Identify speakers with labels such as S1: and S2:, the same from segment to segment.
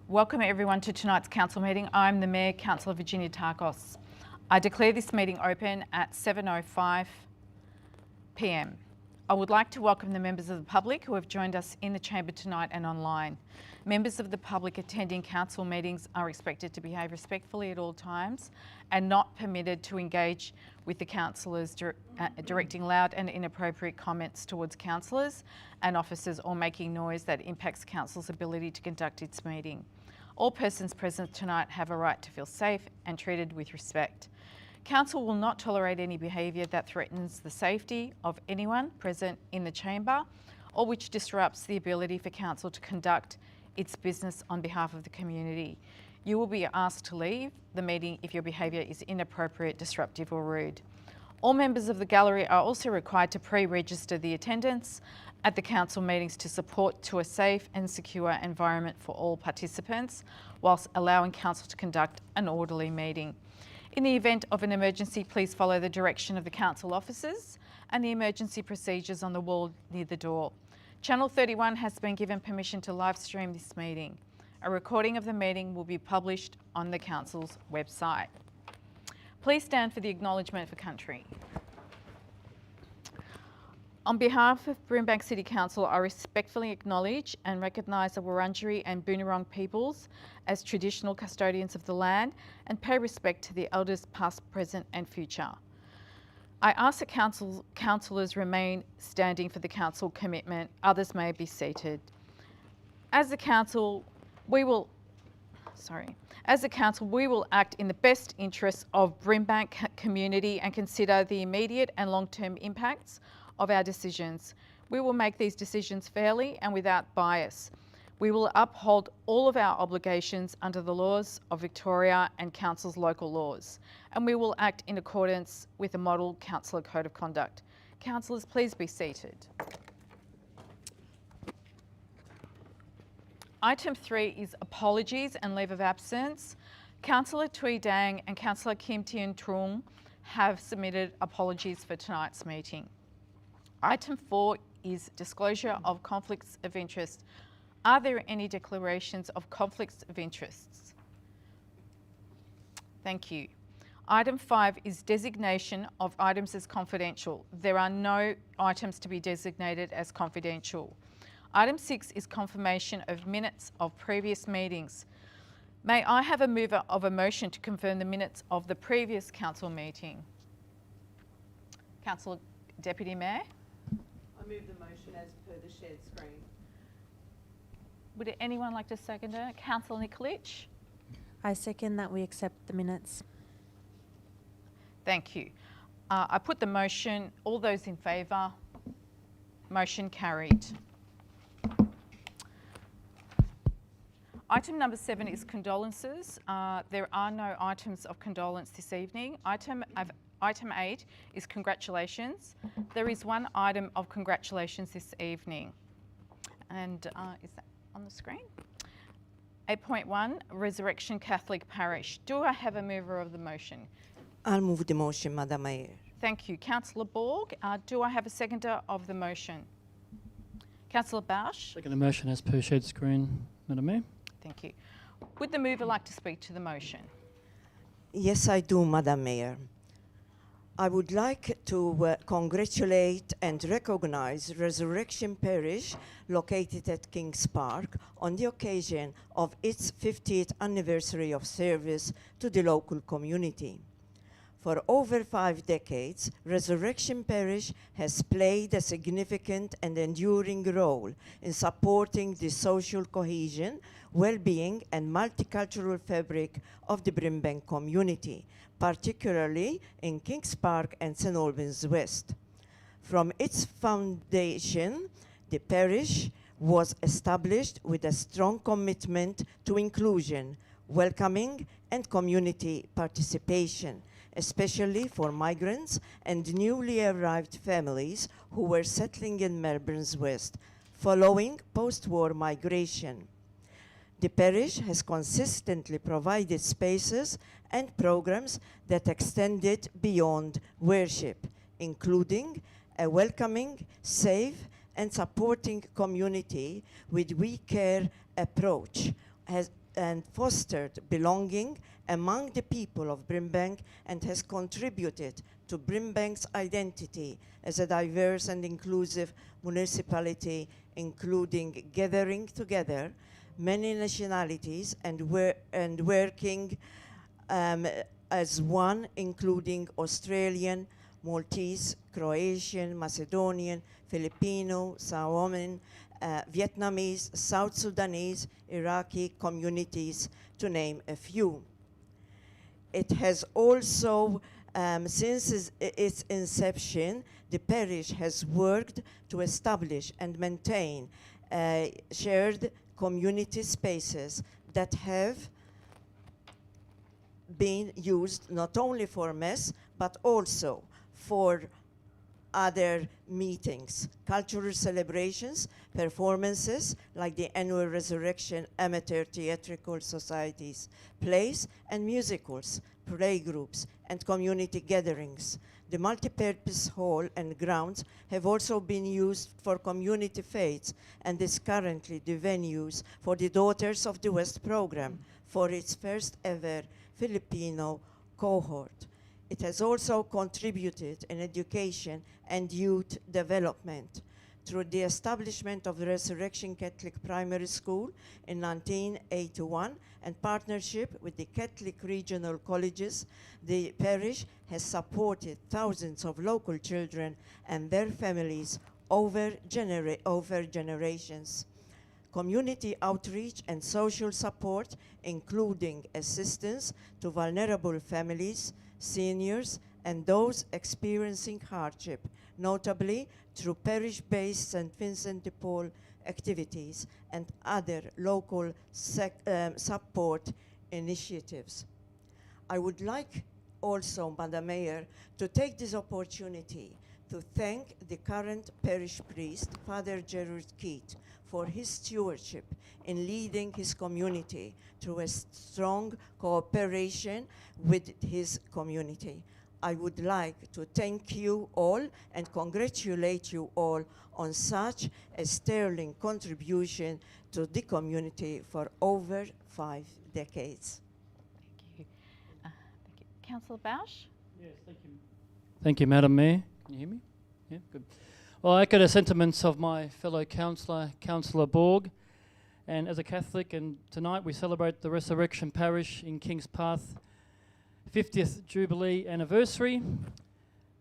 S1: Welcome everyone to tonight's council meeting. I'm the Mayor, Councillor Virginia Tarkos. I declare this meeting open at 7:05 p.m. I would like to welcome the members of the public who have joined us in the chamber tonight and online. Members of the public attending council meetings are expected to behave respectfully at all times and not permitted to engage with the councillors directing loud and inappropriate comments towards councillors and officers or making noise that impacts council's ability to conduct its meeting. All persons present tonight have a right to feel safe and treated with respect. Council will not tolerate any behaviour that threatens the safety of anyone present in the chamber or which disrupts the ability for council to conduct its business on behalf of the community. You will be asked to leave the meeting if your behaviour is inappropriate, disruptive or rude. All members of the gallery are also required to pre-register the attendance at the council meetings to support to a safe and secure environment for all participants, whilst allowing council to conduct an orderly meeting. In the event of an emergency, please follow the direction of the council officers and the emergency procedures on the wall near the door. Channel 31 has been given permission to live stream this meeting. A recording of the meeting will be published on the council's website. Please stand for the acknowledgement for country. On behalf of Brimbank City Council, I respectfully acknowledge and recognise the Wurundjeri and Boonwurrung peoples as traditional custodians of the land and pay respect to the elders past, present and future. I ask that councillors remain standing for the council commitment. Others may be seated. As a council, we will act in the best interests of Brimbank community and consider the immediate and long-term impacts of our decisions. We will make these decisions fairly and without bias. We will uphold all of our obligations under the laws of Victoria and Council's local laws, and we will act in accordance with the Model Councillor Code of Conduct. Councillors, please be seated. Item 3 is apologies and leave of absence. Councillor Tui Dang and Councillor Kim Tien Trung have submitted apologies for tonight's meeting. Item 4 is disclosure of conflicts of interest. Are there any declarations of conflicts of interests? Thank you. Item 5 is designation of items as confidential. There are no items to be designated as confidential. Item 6 is confirmation of minutes of previous meetings. May I have a mover of a motion to confirm the minutes of the previous council meeting? Councillor Deputy Mayor?
S2: I move the motion as per the shared screen.
S1: Would anyone like to second it? Councillor Nikolic?
S3: I second that we accept the minutes.
S1: Thank you. I put the motion. All those in favour? Motion carried. Item number 7 is condolences. There are no items of condolence this evening. Item 8 is congratulations. There is one item of congratulations this evening. And is that on the screen? 8.1, Resurrection Catholic Parish. Do I have a mover of the motion?
S4: I'll move the motion, Madam Mayor.
S1: Thank you. Councillor Borg, do I have a seconder of the motion? Councillor Bausch?
S5: Second the motion as per shared screen, Madam Mayor.
S1: Thank you. Would the mover like to speak to the motion?
S4: Yes, I do, Madam Mayor. I would like to congratulate and recognise Resurrection Parish, located at Kings Park, on the occasion of its 50th anniversary of service to the local community. For over 5 decades, Resurrection Parish has played a significant and enduring role in supporting the social cohesion, well-being and multicultural fabric of the Brimbank community, particularly in Kings Park and St Albans West. From its foundation, the parish was established with a strong commitment to inclusion, welcoming and community participation, especially for migrants and newly arrived families who were settling in Melbourne's West following post-war migration. The parish has consistently provided spaces and programs that extended beyond worship, including a welcoming, safe and supporting community with we care approach, and fostered belonging among the people of Brimbank and has contributed to Brimbank's identity as a diverse and inclusive municipality, including gathering together many nationalities and working as one, including Australian, Maltese, Croatian, Macedonian, Filipino, Samoan, Vietnamese, South Sudanese, Iraqi communities, to name a few. It has also, since its inception, the parish has worked to establish and maintain shared community spaces that have been used not only for Mass, but also for other meetings, cultural celebrations, performances like the annual Resurrection Amateur Theatrical Society's plays, and musicals, playgroups, and community gatherings. The multi-purpose hall and grounds have also been used for community fates and is currently the venues for the Daughters of the West program for its first ever Filipino cohort. It has also contributed in education and youth development through the establishment of the Resurrection Catholic Primary School in 1981 and partnership with the Catholic regional colleges. The parish has supported thousands of local children and their families over generations. Community outreach and social support, including assistance to vulnerable families, seniors, and those experiencing hardship, notably through parish-based St. Vincent de Paul activities and other local support initiatives. I would like also, Madam Mayor, to take this opportunity to thank the current parish priest, Father Gerard Keat, for his stewardship in leading his community through a strong cooperation with his community. I would like to thank you all and congratulate you all on such a sterling contribution to the community for over 5 decades.
S1: Thank you. Thank you. Councillor Bausch?
S5: Yes, thank you. Thank you, Madam Mayor. Can you hear me? Yeah, good. Well, I echo the sentiments of my fellow councillor, Councillor Borg. And as a Catholic, and tonight we celebrate the Resurrection Parish in Kings Path 50th Jubilee anniversary.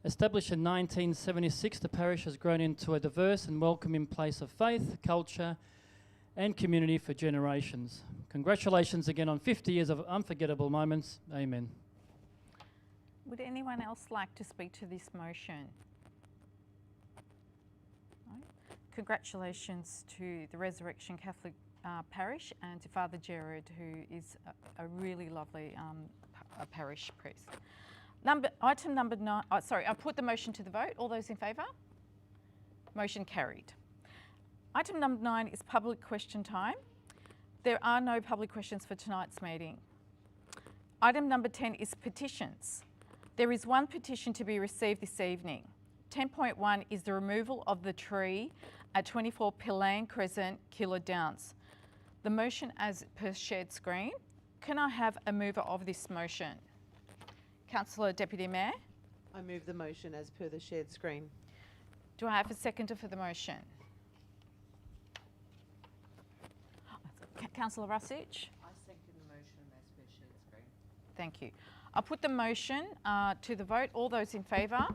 S5: Established in 1976, the parish has grown into a diverse and welcoming place of faith, culture, and community for generations. Congratulations again on 50 years of unforgettable moments. Amen.
S1: Would anyone else like to speak to this motion? No? Congratulations to the Resurrection Catholic Parish and to Father Gerard, who is a really lovely a parish priest. Item number 9, I put the motion to the vote. All those in favour? Motion carried. Item number 9 is public question time. There are no public questions for tonight's meeting. Item number 10 is petitions. There is one petition to be received this evening. 10.1 is the removal of the tree at 24 Pillane Crescent, Keilor Downs. The motion as per shared screen. Can I have a mover of this motion? Councillor Deputy Mayor.
S2: I move the motion as per the shared screen.
S1: Do I have a seconder for the motion? Councillor Rusich.
S2: I second the motion as per shared screen.
S1: Thank you. I'll put the motion to the vote. All those in favour?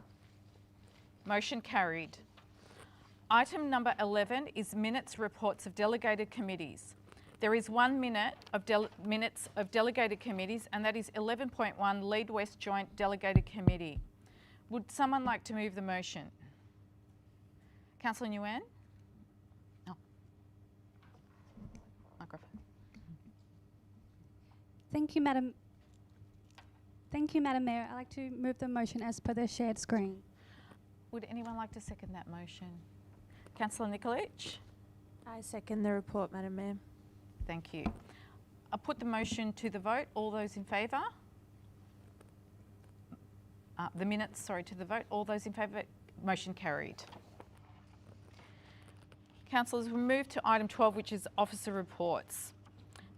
S1: Motion carried. Item number 11 is minutes reports of delegated committees. There is 1 minute of minutes of delegated committees, and that is 11.1 Lead West Joint Delegated Committee. Would someone like to move the motion? Councillor Nguyen? Oh. Microphone.
S6: Thank you, Madam Mayor. I'd like to move the motion as per the shared screen.
S1: Would anyone like to second that motion? Councillor Nikolic?
S3: I second the report, Madam Mayor.
S1: Thank you. I'll put the motion to the vote. All those in favour? The minutes, to the vote. All those in favour? Motion carried. Councillors, we move to item 12, which is officer reports.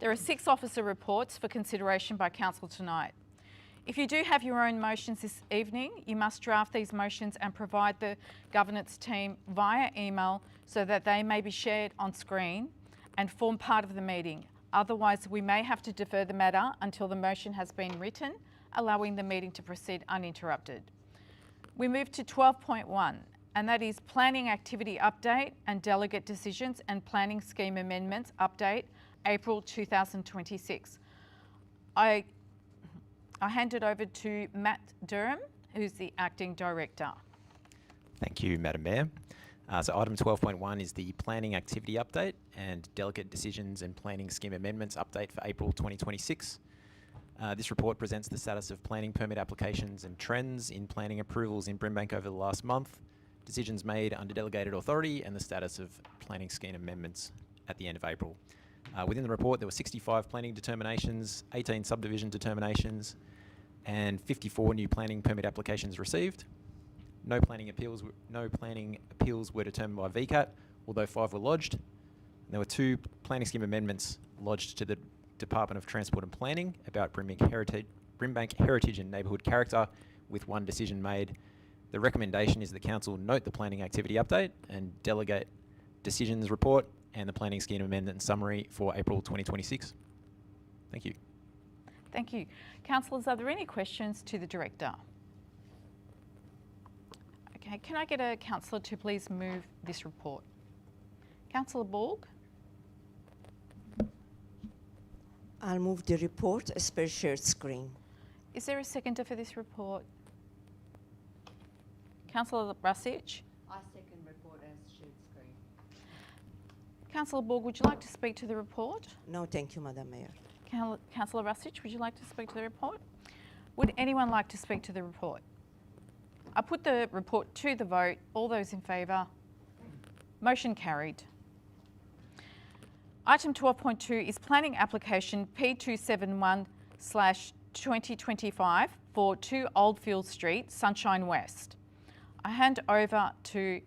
S1: There are 6 officer reports for consideration by Council tonight. If you do have your own motions this evening, you must draft these motions and provide the governance team via email so that they may be shared on screen and form part of the meeting. Otherwise, we may have to defer the matter until the motion has been written, allowing the meeting to proceed uninterrupted. We move to 12.1, and that is Planning Activity Update and Delegate Decisions and Planning Scheme Amendments Update, April 2026. I hand it over to Matt Durham, who's the Acting Director.
S7: Thank you, Madam Mayor. So item 12.1 is the Planning Activity Update and Delegate Decisions and Planning Scheme Amendments Update for April 2026. This report presents the status of planning permit applications and trends in planning approvals in Brimbank over the last month, decisions made under delegated authority, and the status of planning scheme amendments at the end of April. Within the report, there were 65 planning determinations, 18 subdivision determinations, and 54 new planning permit applications received. No planning appeals were determined by VCAT, although 5 were lodged. And there were 2 planning scheme amendments lodged to the Department of Transport and Planning about Brimbank heritage and neighbourhood character, with 1 decision made. The recommendation is the Council note the planning activity update and delegate decisions report and the planning scheme amendment summary for April 2026. Thank you.
S1: Thank you. Councillors, are there any questions to the Director? Okay, can I get a councillor to please move this report? Councillor Borg?
S4: I'll move the report as per shared screen.
S1: Is there a seconder for this report? Councillor Rasic?
S2: I second report as shared screen.
S1: Councillor Borg, would you like to speak to the report?
S4: No, thank you, Madam Mayor.
S1: Councillor Rasic, would you like to speak to the report? Would anyone like to speak to the report? I put the report to the vote. All those in favour? Motion carried. Item 12.2 is planning application P271/2025 for 2 Oldfield Street, Sunshine West. I hand over to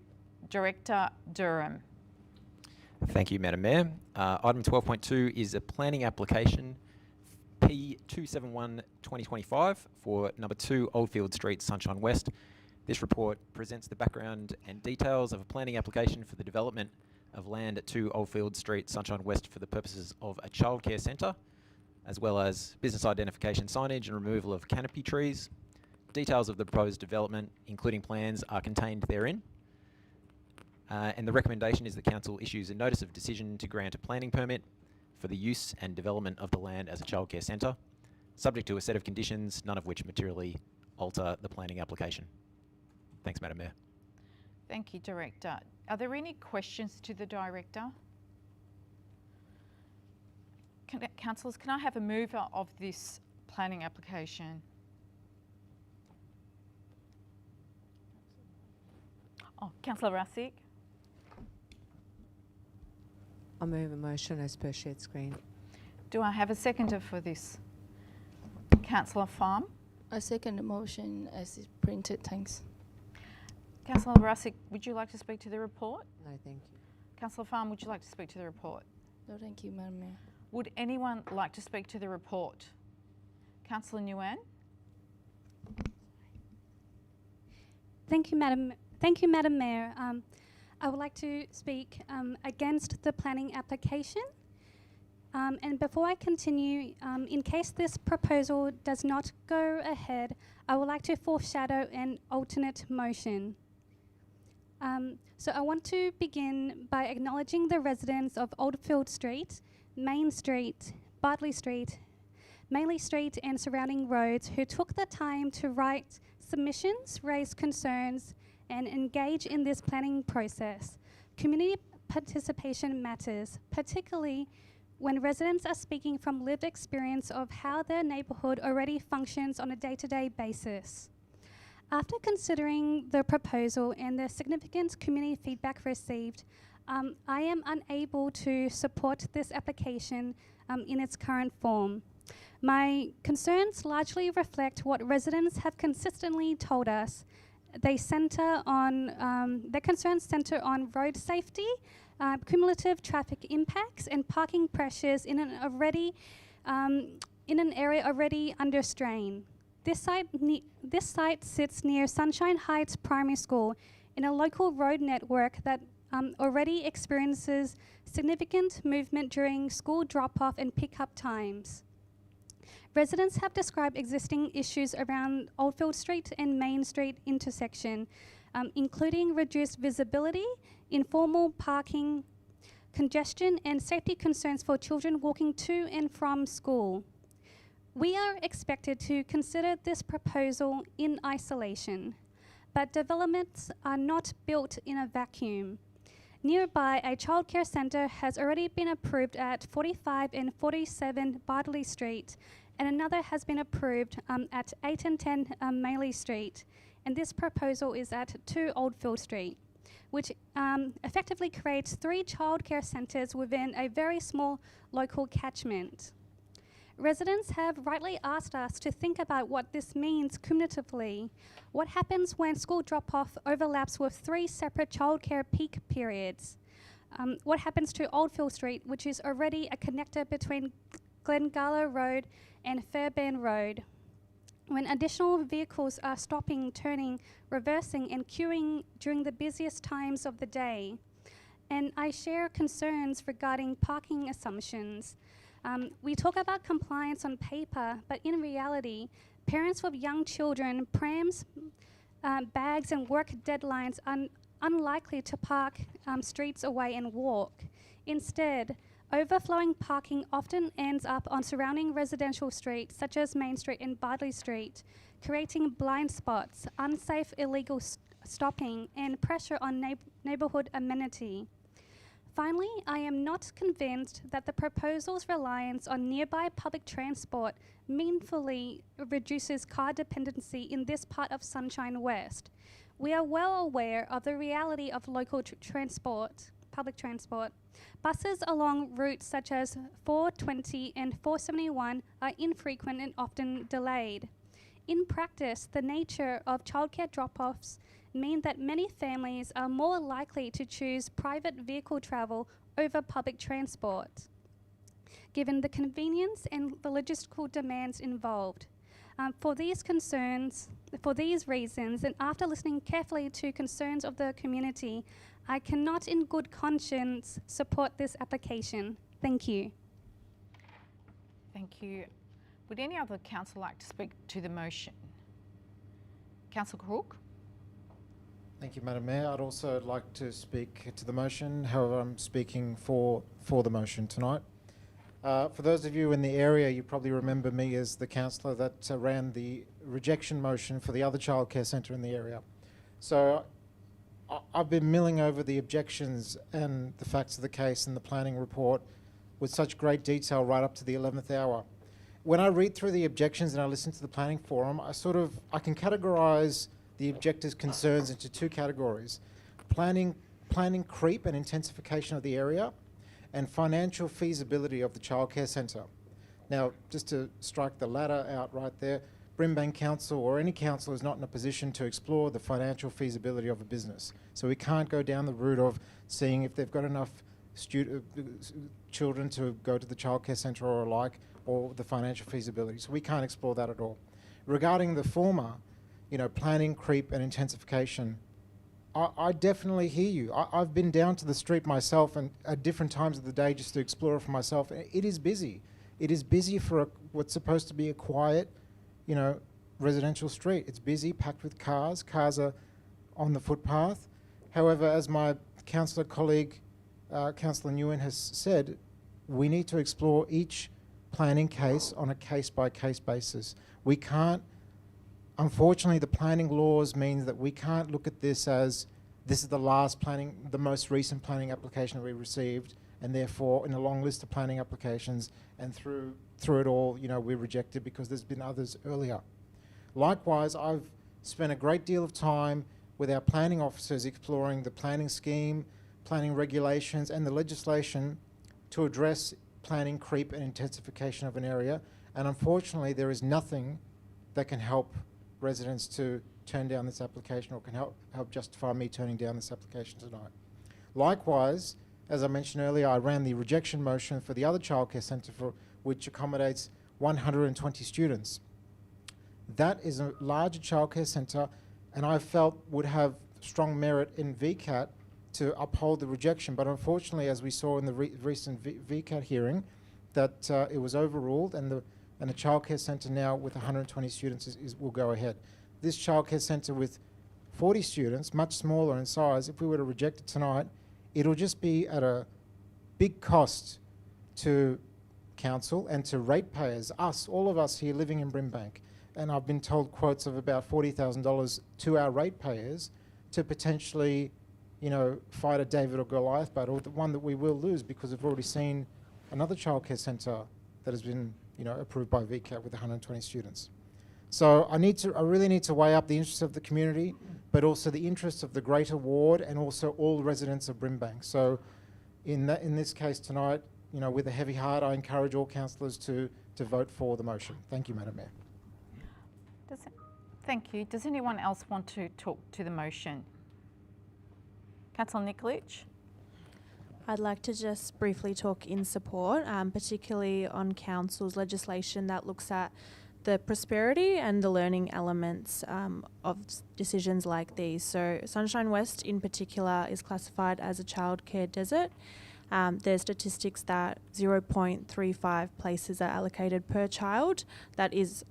S1: Director Durham.
S7: Thank you, Madam Mayor. Item 12.2 is a planning application P271/2025 for number 2 Oldfield Street, Sunshine West. This report presents the background and details of a planning application for the development of land at 2 Oldfield Street, Sunshine West for the purposes of a childcare centre, as well as business identification signage and removal of canopy trees. Details of the proposed development, including plans, are contained therein. And the recommendation is the Council issues a notice of decision to grant a planning permit for the use and development of the land as a childcare centre, subject to a set of conditions, none of which materially alter the planning application. Thanks, Madam Mayor.
S1: Thank you, Director. Are there any questions to the Director? Councillors, can I have a mover of this planning application? Oh, Councillor Rasic.
S2: I move a motion as per shared screen.
S1: Do I have a seconder for this? Councillor Farm.
S8: I second the motion as is printed. Thanks.
S1: Councillor Rasic, would you like to speak to the report?
S2: No, thank you.
S1: Councillor Farm, would you like to speak to the report?
S8: No, thank you, Madam Mayor.
S1: Would anyone like to speak to the report? Councillor Nguyen.
S6: Thank you, Madam Mayor. I would like to speak against the planning application. And before I continue, in case this proposal does not go ahead, I would like to foreshadow an alternate motion. So I want to begin by acknowledging the residents of Oldfield Street, Main Street, Bartley Street, Manley Street and surrounding roads who took the time to write submissions, raise concerns and engage in this planning process. Community participation matters, particularly when residents are speaking from lived experience of how their neighbourhood already functions on a day-to-day basis. After considering the proposal and the significant community feedback received, I am unable to support this application in its current form. My concerns largely reflect what residents have consistently told us, Their concerns center on road safety, cumulative traffic impacts, and parking pressures in an area already under strain. This site sits near Sunshine Heights Primary School in a local road network that already experiences significant movement during school drop-off and pick-up times. Residents have described existing issues around Oldfield Street and Main Street intersection, including reduced visibility, informal parking, congestion, and safety concerns for children walking to and from school. We are expected to consider this proposal in isolation, but developments are not built in a vacuum. Nearby, a childcare centre has already been approved at 45 and 47 Bartley Street, and another has been approved at 8 and 10 Maley Street, and this proposal is at 2 Oldfield Street, which effectively creates 3 childcare centres within a very small local catchment. Residents have rightly asked us to think about what this means cumulatively. What happens when school drop-off overlaps with 3 separate childcare peak periods? What happens to Oldfield Street, which is already a connector between Glengala Road and Fairbairn Road? When additional vehicles are stopping, turning, reversing, and queuing during the busiest times of the day. And I share concerns regarding parking assumptions. We talk about compliance on paper, but in reality, parents with young children, prams, bags, and work deadlines are unlikely to park streets away and walk. Instead, overflowing parking often ends up on surrounding residential streets, such as Main Street and Bartley Street, creating blind spots, unsafe illegal stopping, and pressure on neighbourhood amenity. Finally, I am not convinced that the proposal's reliance on nearby public transport meaningfully reduces car dependency in this part of Sunshine West. We are well aware of the reality of local public transport. Buses along routes such as 420 and 471 are infrequent and often delayed. In practice, the nature of childcare drop-offs mean that many families are more likely to choose private vehicle travel over public transport, given the convenience and the logistical demands involved. For these reasons, and after listening carefully to concerns of the community, I cannot in good conscience support this application. Thank you.
S1: Thank you. Would any other councillor like to speak to the motion? Councillor Crook?
S9: Thank you, Madam Mayor. I'd also like to speak to the motion. However, I'm speaking for the motion tonight. For those of you in the area, you probably remember me as the councillor that ran the rejection motion for the other childcare centre in the area. So I've been milling over the objections and the facts of the case and the planning report with such great detail right up to the 11th hour. When I read through the objections and I listen to the planning forum, I can categorise the objectors' concerns into 2 categories: planning creep and intensification of the area, and financial feasibility of the childcare centre. Now, just to strike the latter out right there, Brimbank Council or any council is not in a position to explore the financial feasibility of a business. So we can't go down the route of seeing if they've got enough children to go to the childcare centre or alike, or the financial feasibility. So we can't explore that at all. Regarding the former, planning creep and intensification, I definitely hear you. I've been down to the street myself and at different times of the day just to explore it for myself. It is busy. It is busy for what's supposed to be a quiet, residential street. It's busy, packed with cars. Cars are on the footpath. However, as my councillor colleague, Councillor Nguyen, has said, we need to explore each planning case on a case-by-case basis. We can't, unfortunately, the planning laws means that we can't look at this as this is the most recent planning application that we received, and therefore in a long list of planning applications, and through it all, we rejected because there's been others earlier. Likewise, I've spent a great deal of time with our planning officers exploring the planning scheme, planning regulations, and the legislation to address planning creep and intensification of an area. And unfortunately, there is nothing that can help residents to turn down this application or can help justify me turning down this application tonight. Likewise, as I mentioned earlier, I ran the rejection motion for the other childcare centre which accommodates 120 students. That is a larger childcare centre, and I felt would have strong merit in VCAT to uphold the rejection. But unfortunately, as we saw in the recent VCAT hearing, that it was overruled, and the childcare centre now with 120 students will go ahead. This childcare centre with 40 students, much smaller in size, if we were to reject it tonight, it'll just be at a big cost to council and to ratepayers, all of us here living in Brimbank. And I've been told quotes of about $40,000 to our ratepayers to potentially, fight a David or Goliath battle, the one that we will lose because we've already seen another childcare centre that has been, approved by VCAT with 120 students. So I really need to weigh up the interests of the community, but also the interests of the greater ward and also all residents of Brimbank. So in this case tonight, with a heavy heart, I encourage all councillors to vote for the motion. Thank you, Madam Mayor.
S1: Thank you. Does anyone else want to talk to the motion? Councillor Nikolic?
S3: I'd like to just briefly talk in support, particularly on council's legislation that looks at the prosperity and the learning elements of decisions like these. So Sunshine West in particular is classified as a childcare desert. There's statistics that 0.35 places are allocated per child. That is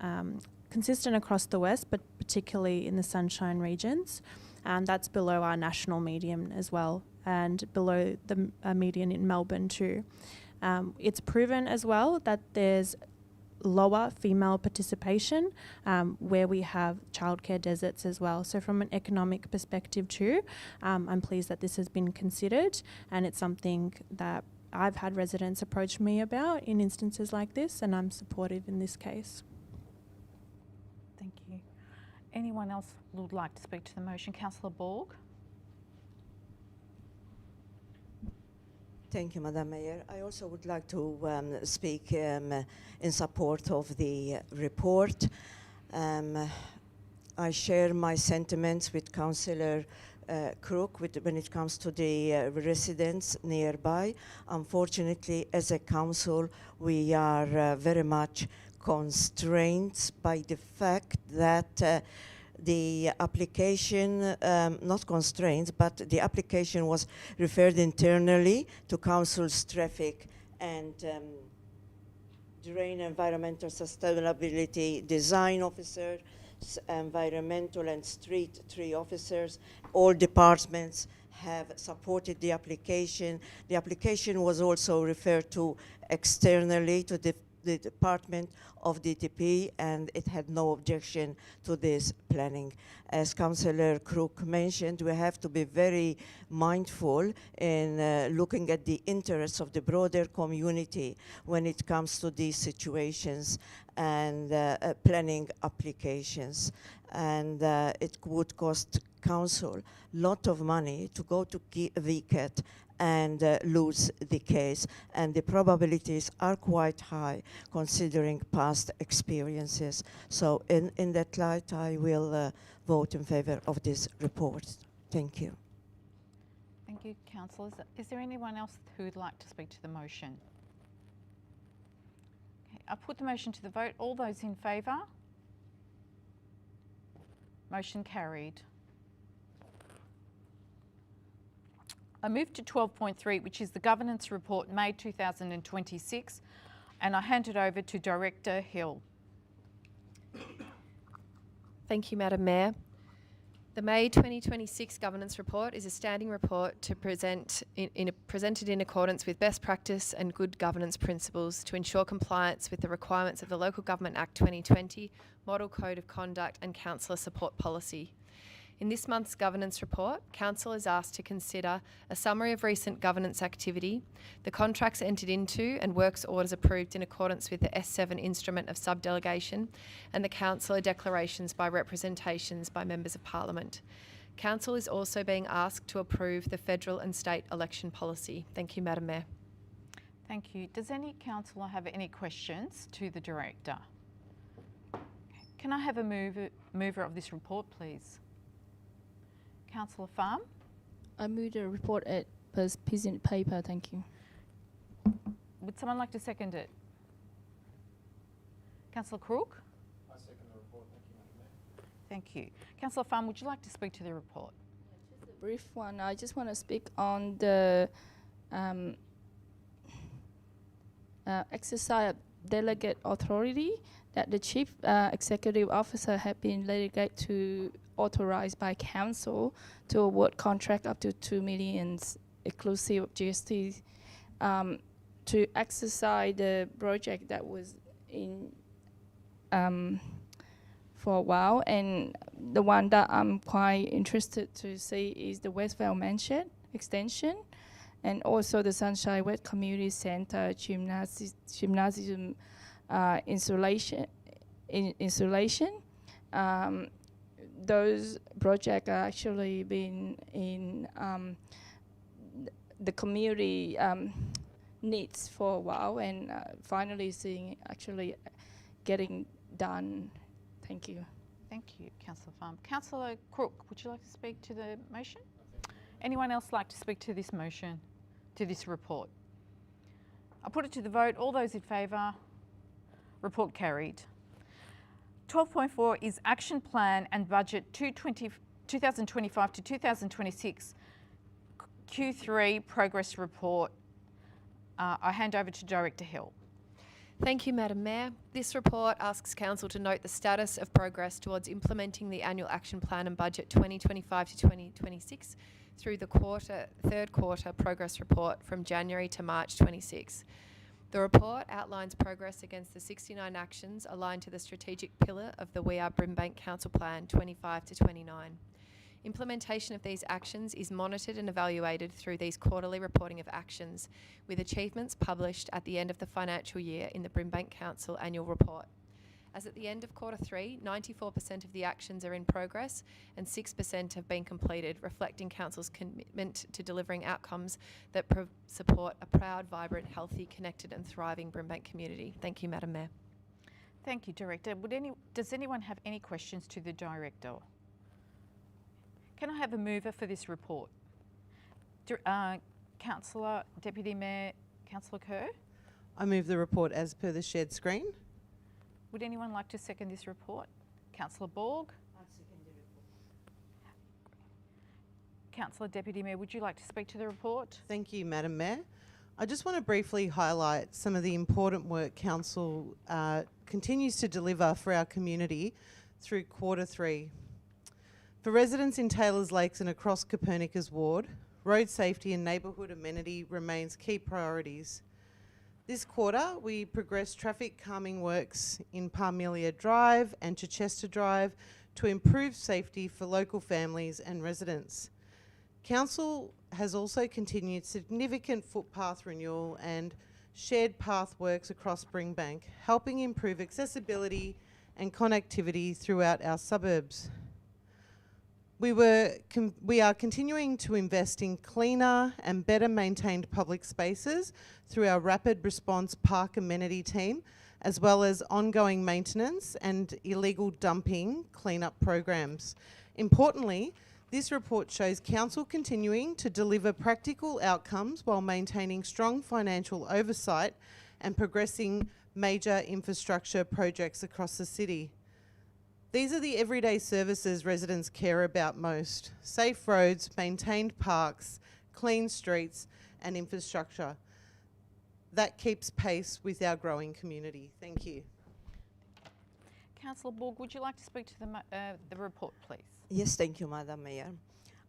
S3: consistent across the West, but particularly in the Sunshine regions. That's below our national median as well, and below the median in Melbourne too. It's proven as well that there's lower female participation where we have childcare deserts as well. So from an economic perspective too, I'm pleased that this has been considered, and it's something that I've had residents approach me about in instances like this, and I'm supportive in this case.
S1: Thank you. Anyone else would like to speak to the motion? Councillor Borg?
S4: Thank you, Madam Mayor. I also would like to speak in support of the report. I share my sentiments with Councillor Crook when it comes to the residents nearby. Unfortunately, as a council, we are very much constrained by the fact that the application, not constrained, but the application was referred internally to Council's Traffic and Drain Environmental Sustainability Design Officer, Environmental and Street Tree Officers. All departments have supported the application. The application was also referred to externally to the Department of DTP, and it had no objection to this planning. As Councillor Crook mentioned, we have to be very mindful in looking at the interests of the broader community when it comes to these situations and planning applications. And it would cost council a lot of money to go to VCAT and lose the case, and the probabilities are quite high considering past experiences. So in that light, I will vote in favour of this report. Thank you.
S1: Thank you, councillors. Is there anyone else who would like to speak to the motion? Okay, I put the motion to the vote. All those in favour? Motion carried. I move to 12.3, which is the Governance Report, May 2026, and I hand it over to Director Hill.
S10: Thank you, Madam Mayor. The May 2026 Governance Report is a standing report to presented in accordance with best practice and good governance principles to ensure compliance with the requirements of the Local Government Act 2020, Model Code of Conduct and Councillor Support Policy. In this month's Governance Report, Council is asked to consider a summary of recent governance activity, the contracts entered into and works orders approved in accordance with the S7 instrument of subdelegation, and the Councillor declarations by representations by Members of Parliament. Council is also being asked to approve the federal and state election policy. Thank you, Madam Mayor.
S1: Thank you. Does any councillor have any questions to the Director? Can I have a mover of this report, please? Councillor Farm?
S8: I move the report as per piece in paper. Thank you.
S1: Would someone like to second it? Councillor Crook?
S9: I second the report. Thank you, Madam Mayor.
S1: Thank you. Councillor Farm, would you like to speak to the report?
S8: Just a brief one. I just want to speak on the exercise of delegate authority that the chief executive officer have been delegated to authorized by council to award contract up to 2 million exclusive of GST to exercise the project that was in for a while, and the one that I'm quite interested to see is the Westvale Mansion extension, and also the Sunshine West Community Center gymnasium insulation. Those projects are actually been in the community needs for a while, and finally seeing actually getting done. Thank you.
S1: Thank you, Councillor Farm. Councillor Crook, would you like to speak to the motion? Anyone else like to speak to this motion, to this report? I'll put it to the vote. All those in favour? Report carried. 12.4 is Action Plan and Budget 2025 to 2026 Q3 Progress Report. I hand over to Director Hill.
S10: Thank you, Madam Mayor. This report asks Council to note the status of progress towards implementing the Annual Action Plan and Budget 2025 to 2026 through the third quarter progress report from January to March 26. The report outlines progress against the 69 actions aligned to the strategic pillar of the We Are Brimbank Council Plan 25 to 29. Implementation of these actions is monitored and evaluated through these quarterly reporting of actions, with achievements published at the end of the financial year in the Brimbank Council Annual Report. As at the end of quarter 3, 94% of the actions are in progress and 6% have been completed, reflecting Council's commitment to delivering outcomes that support a proud, vibrant, healthy, connected and thriving Brimbank community. Thank you, Madam Mayor.
S1: Thank you, Director. Does anyone have any questions to the Director? Can I have a mover for this report? Councillor, Deputy Mayor, Councillor Kerr?
S11: I move the report as per the shared screen.
S1: Would anyone like to second this report? Councillor Borg?
S4: I second the report.
S1: Councillor Deputy Mayor, would you like to speak to the report?
S11: Thank you, Madam Mayor. I just want to briefly highlight some of the important work Council continues to deliver for our community through quarter 3. For residents in Taylors Lakes and across Copernicus Ward, road safety and neighbourhood amenity remains key priorities. This quarter, we progressed traffic calming works in Parmelia Drive and Chichester Drive to improve safety for local families and residents. Council has also continued significant footpath renewal and shared path works across Brimbank, helping improve accessibility and connectivity throughout our suburbs. We are continuing to invest in cleaner and better maintained public spaces through our rapid response park amenity team, as well as ongoing maintenance and illegal dumping cleanup programs. Importantly, this report shows Council continuing to deliver practical outcomes while maintaining strong financial oversight and progressing major infrastructure projects across the city. These are the everyday services residents care about most: safe roads, maintained parks, clean streets and infrastructure that keeps pace with our growing community. Thank you.
S1: Councillor Borg, would you like to speak to the report, please?
S4: Yes, thank you, Madam Mayor.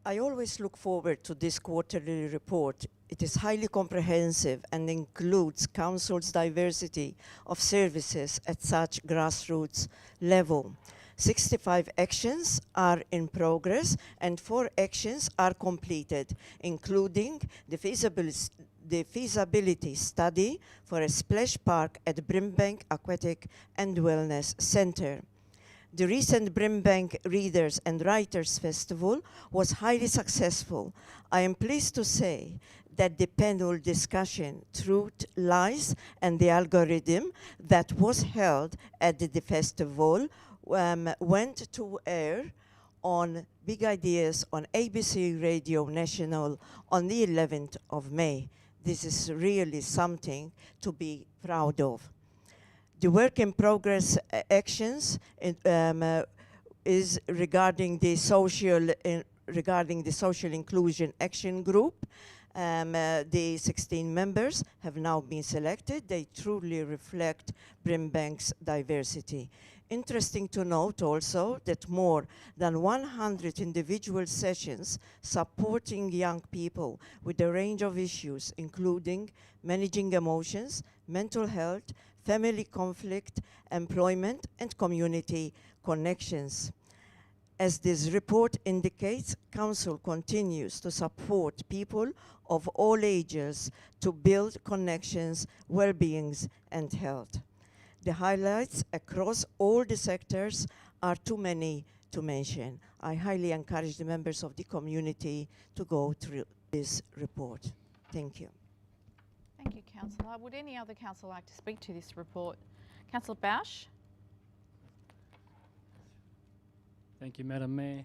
S4: I always look forward to this quarterly report. It is highly comprehensive and includes Council's diversity of services at such grassroots level. 65 actions are in progress and 4 actions are completed, including the feasibility study for a splash park at Brimbank Aquatic and Wellness Centre. The recent Brimbank Readers and Writers Festival was highly successful. I am pleased to say that the panel discussion, Truth, Lies and the Algorithm, that was held at the festival went to air on Big Ideas on ABC Radio National on the 11th of May. This is really something to be proud of. The work in progress actions is regarding the social inclusion action group. The 16 members have now been selected. They truly reflect Brimbank's diversity. Interesting to note also that more than 100 individual sessions supporting young people with a range of issues, including managing emotions, mental health, family conflict, employment, and community connections. As this report indicates, Council continues to support people of all ages to build connections, well-beings, and health. The highlights across all the sectors are too many to mention. I highly encourage the members of the community to go through this report. Thank you.
S1: Thank you, Councillor. Would any other councillor like to speak to this report? Councillor Bausch?
S5: Thank you, Madam Mayor.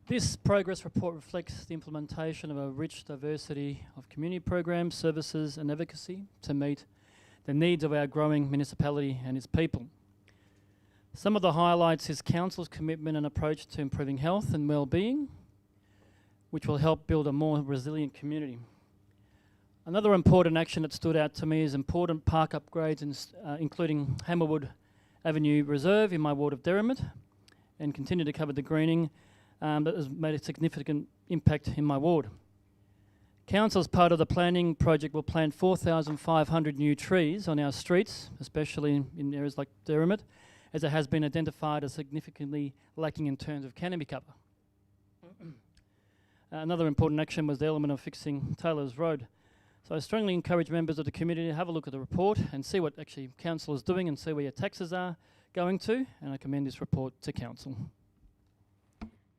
S5: This progress report reflects the implementation of a rich diversity of community programs, services and advocacy to meet the needs of our growing municipality and its people. Some of the highlights is Council's commitment and approach to improving health and well-being, which will help build a more resilient community. Another important action that stood out to me is important park upgrades, including Hammerwood Avenue Reserve in my ward of Derrimut, and continue to cover the greening that has made a significant impact in my ward. Council, as part of the planning project, will plant 4,500 new trees on our streets, especially in areas like Derrimut, as it has been identified as significantly lacking in terms of canopy cover. Another important action was the element of fixing Taylor's Road. So I strongly encourage members of the community to have a look at the report and see what actually Council is doing and see where your taxes are going to, and I commend this report to Council.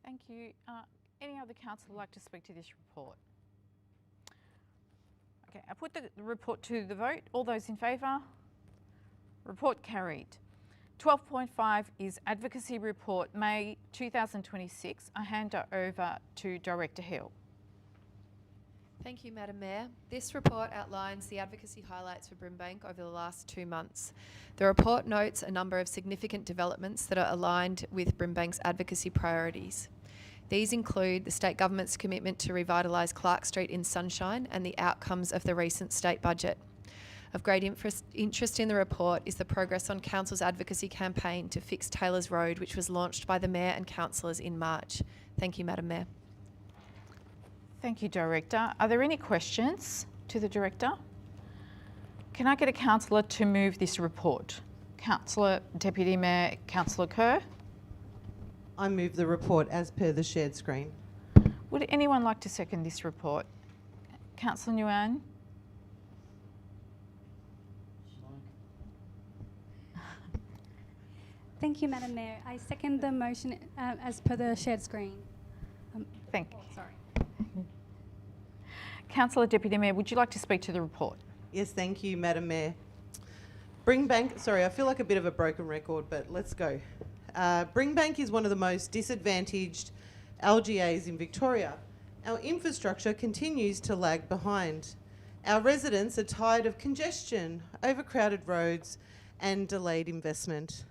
S1: Thank you. Any other councillor like to speak to this report? Okay, I put the report to the vote. All those in favour? Report carried. 12.5 is Advocacy Report, May 2026. I hand over to Director Hill.
S10: Thank you, Madam Mayor. This report outlines the advocacy highlights for Brimbank over the last 2 months. The report notes a number of significant developments that are aligned with Brimbank's advocacy priorities. These include the state government's commitment to revitalise Clark Street in Sunshine and the outcomes of the recent state budget. Of great interest in the report is the progress on Council's advocacy campaign to fix Taylor's Road, which was launched by the Mayor and councillors in March. Thank you, Madam Mayor.
S1: Thank you, Director. Are there any questions to the Director? Can I get a councillor to move this report? Councillor Deputy Mayor, Councillor Kerr.
S11: I move the report as per the shared screen.
S1: Would anyone like to second this report? Councillor Nguyen.
S6: Thank you, Madam Mayor. I second the motion as per the shared screen.
S1: Thank you.
S6: Sorry.
S1: Councillor Deputy Mayor, would you like to speak to the report?
S11: Yes, thank you, Madam Mayor. Brimbank, sorry, I feel like a bit of a broken record, but let's go. Brimbank is one of the most disadvantaged LGAs in Victoria. Our infrastructure continues to lag behind. Our residents are tired of congestion, overcrowded roads, and delayed investment.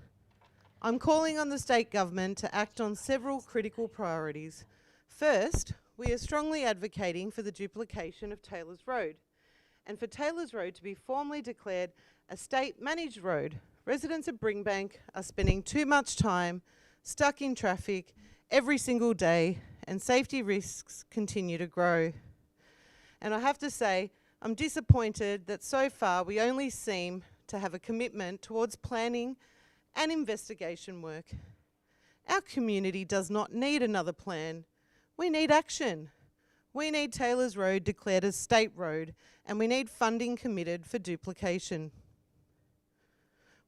S11: I'm calling on the state government to act on several critical priorities. First, we are strongly advocating for the duplication of Taylor's Road and for Taylor's Road to be formally declared a state-managed road. Residents of Brimbank are spending too much time stuck in traffic every single day, and safety risks continue to grow. And I have to say, I'm disappointed that so far we only seem to have a commitment towards planning and investigation work. Our community does not need another plan. We need action. We need Taylor's Road declared as state road, and we need funding committed for duplication.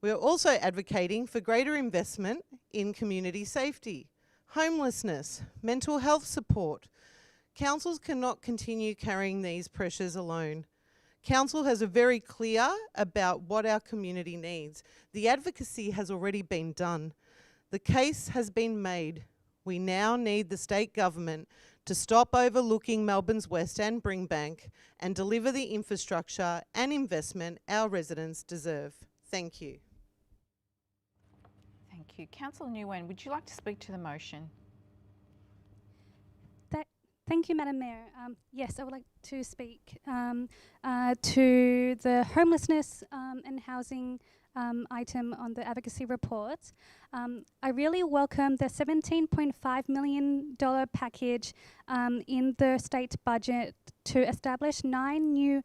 S11: We are also advocating for greater investment in community safety, homelessness, mental health support. Councils cannot continue carrying these pressures alone. Council has a very clear about what our community needs. The advocacy has already been done. The case has been made. We now need the state government to stop overlooking Melbourne's West and Brimbank and deliver the infrastructure and investment our residents deserve. Thank you.
S1: Thank you. Councillor Nguyen, would you like to speak to the motion?
S6: Thank you, Madam Mayor. Yes, I would like to speak to the homelessness and housing item on the advocacy report. I really welcome the $17.5 million package in the state budget to establish 9 new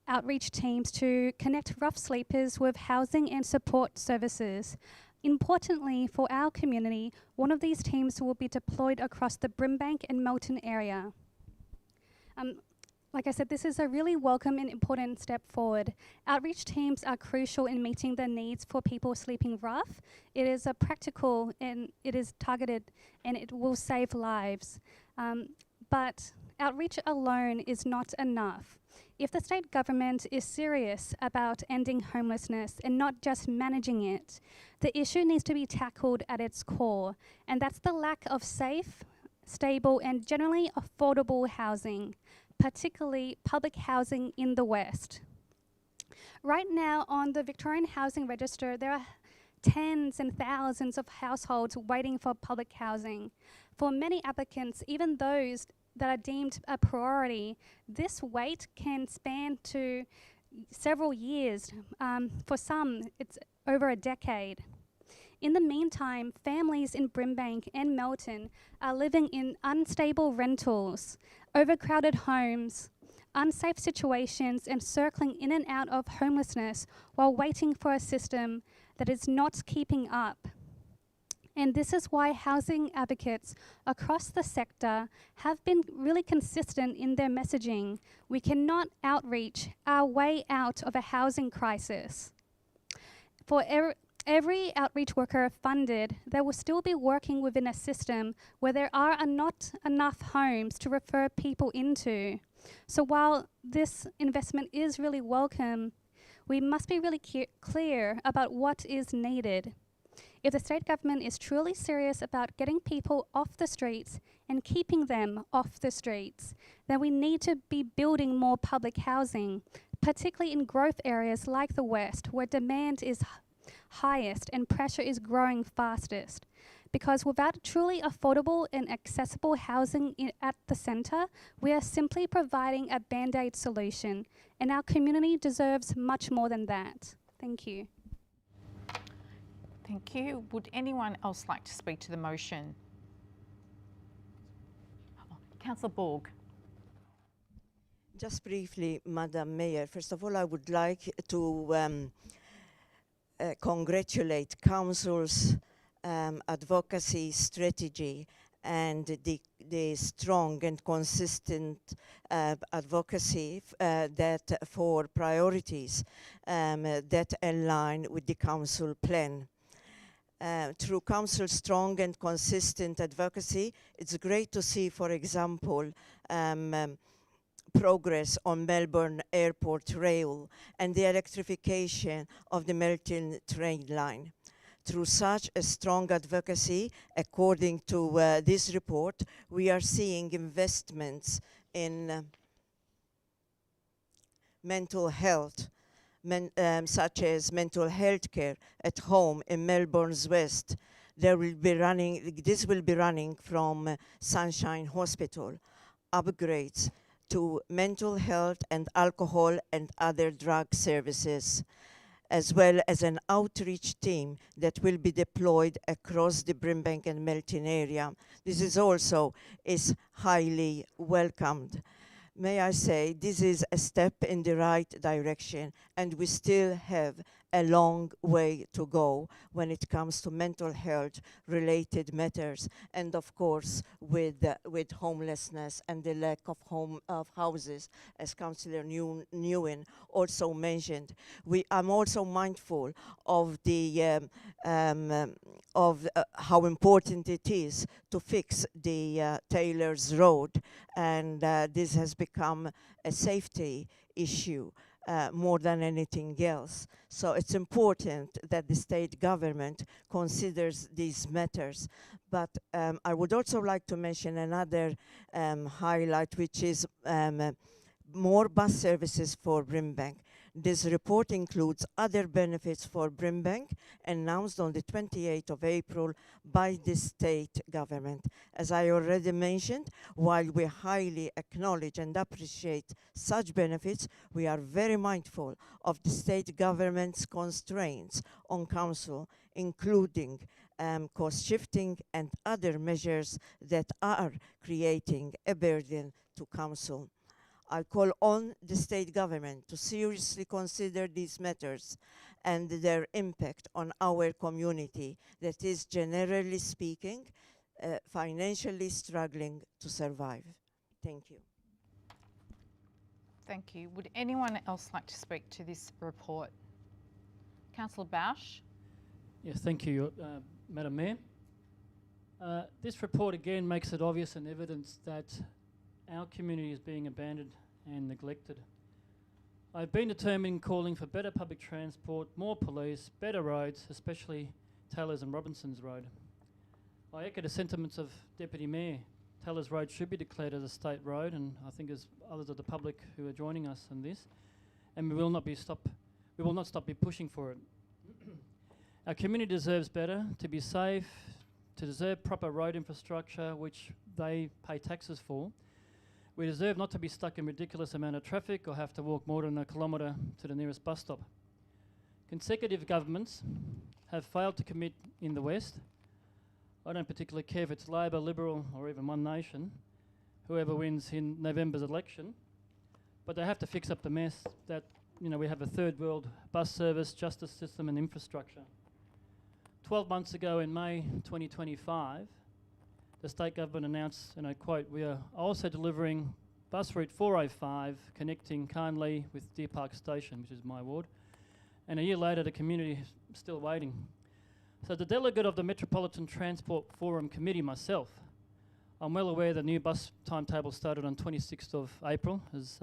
S6: outreach teams to connect rough sleepers with housing and support services. Importantly, for our community, one of these teams will be deployed across the Brimbank and Melton area. Like I said, this is a really welcome and important step forward. Outreach teams are crucial in meeting the needs for people sleeping rough. It is a practical and it is targeted and it will save lives. But outreach alone is not enough. If the state government is serious about ending homelessness and not just managing it, the issue needs to be tackled at its core, and that's the lack of safe, stable, and generally affordable housing, particularly public housing in the West. Right now on the Victorian Housing Register, there are tens and thousands of households waiting for public housing. For many applicants, even those that are deemed a priority, this wait can span to several years. For some, it's over a decade. In the meantime, families in Brimbank and Melton are living in unstable rentals, overcrowded homes, unsafe situations, and circling in and out of homelessness while waiting for a system that is not keeping up. And this is why housing advocates across the sector have been really consistent in their messaging. We cannot outreach our way out of a housing crisis. For every outreach worker funded, they will still be working within a system where there are not enough homes to refer people into. So while this investment is really welcome, we must be really clear about what is needed. If the state government is truly serious about getting people off the streets and keeping them off the streets, then we need to be building more public housing, particularly in growth areas like the West, where demand is highest and pressure is growing fastest. Because without truly affordable and accessible housing at the centre, we are simply providing a band-aid solution, and our community deserves much more than that. Thank you.
S1: Thank you. Would anyone else like to speak to the motion? Councillor Borg.
S4: Just briefly, Madam Mayor, first of all, I would like to congratulate Council's advocacy strategy and the strong and consistent advocacy that for priorities that align with the Council plan. Through Council's strong and consistent advocacy, it's great to see, for example, progress on Melbourne Airport Rail and the electrification of the Melton train line. Through such a strong advocacy, according to this report, we are seeing investments in mental health, such as mental health care at home in Melbourne's West. This will be running from Sunshine Hospital, upgrades to mental health and alcohol and other drug services, as well as an outreach team that will be deployed across the Brimbank and Melton area. This is also highly welcomed. May I say, this is a step in the right direction, and we still have a long way to go when it comes to mental health related matters, and of course with homelessness and the lack of houses, as Councillor Nguyen also mentioned. I'm also mindful of the how important it is to fix the Taylor's Road, and this has become a safety issue more than anything else. So it's important that the state government considers these matters. But I would also like to mention another highlight, which is more bus services for Brimbank. This report includes other benefits for Brimbank announced on the 28th of April by the state government. As I already mentioned, while we highly acknowledge and appreciate such benefits, we are very mindful of the state government's constraints on council, including cost shifting and other measures that are creating a burden to council. I call on the state government to seriously consider these matters and their impact on our community that is, generally speaking, financially struggling to survive. Thank you.
S1: Thank you. Would anyone else like to speak to this report? Councillor Bausch.
S5: Yes, thank you, Madam Mayor. This report again makes it obvious and evidence that our community is being abandoned and neglected. I've been determined in calling for better public transport, more police, better roads, especially Taylor's and Robinson's Road. I echo the sentiments of Deputy Mayor. Taylor's Road should be declared as a state road, and I think there's others of the public who are joining us in this, and we will not stop pushing for it. Our community deserves better, to be safe, to deserve proper road infrastructure, which they pay taxes for. We deserve not to be stuck in ridiculous amount of traffic or have to walk more than a kilometre to the nearest bus stop. Consecutive governments have failed to commit in the West. I don't particularly care if it's Labor, Liberal or even One Nation, whoever wins in November's election, but they have to fix up the mess that, you know, we have a third world bus service, justice system and infrastructure. 12 months ago in May 2025, the state government announced, and I quote, "We are also delivering bus route 405 connecting Carnley with Deer Park Station," which is my ward. And a year later, the community is still waiting. So the delegate of the Metropolitan Transport Forum Committee, myself, I'm well aware the new bus timetable started on 26th of April, as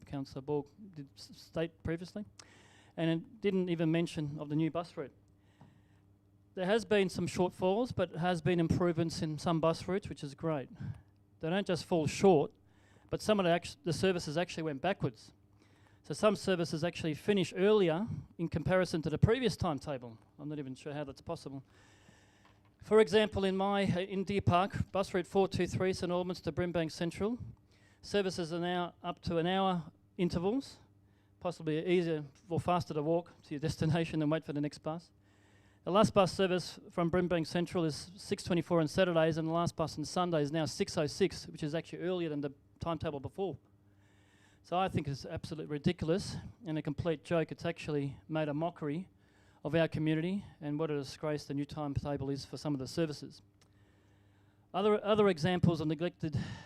S5: Councillor Borg did state previously, and it didn't even mention of the new bus route. There has been some shortfalls, but has been improvements in some bus routes, which is great. They don't just fall short, but some of the services actually went backwards. So some services actually finish earlier in comparison to the previous timetable. I'm not even sure how that's possible. For example, in Deer Park, bus route 423 St Albans to Brimbank Central, services are now up to an hour intervals, possibly easier or faster to walk to your destination than wait for the next bus. The last bus service from Brimbank Central is 6:24 on Saturdays, and the last bus on Sunday is now 6:06, which is actually earlier than the timetable before. So I think it's absolutely ridiculous and a complete joke. It's actually made a mockery of our community and what a disgrace the new timetable is for some of the services. Other examples of neglect